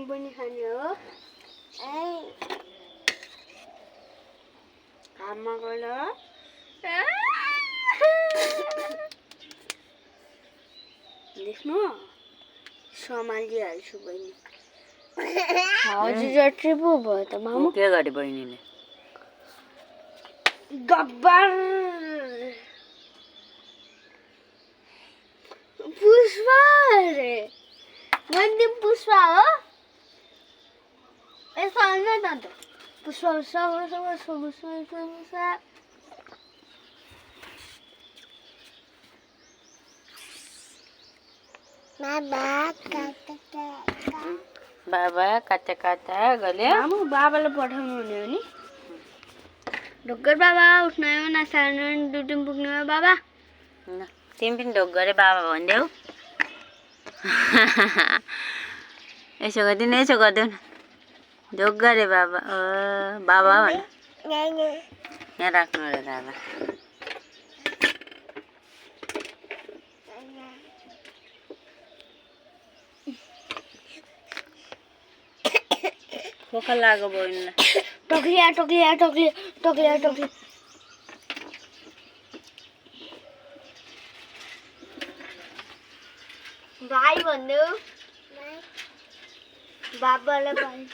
पनि खाने हो घाममा गएर देख्नु सम्हालिहाल्छु बहिनी हजुर जति पो भयो त मामु के गरे बहिनीले गब्बर पुष्पा रे मैले पुष्पा हो यसो आउँछ न त पुष्पा पुष्पा पुष्पा पुष्पा पुष्पा पुष्पा बाबा काटा काटा गले मामु बाबालाई पठाउनु हुने हो नि ढोक्कर बाबा उठ्नु हो नास्ता गर्नु ड्युटी पुग्नु हो बाबा तिमी पनि ढोक गरे बाबा भन्देऊ यसो गरिदिनु यसो गरिदेऊ न ढोक गरे बाबा बाबा भन यहाँ राख्नु र दादा खोका लाग्यो बहिनीलाई टोक्लिया टोक्लिया टोक्लिया टोक्लिया टोक्लिया भाइ भन्देऊ बाबालाई भाइ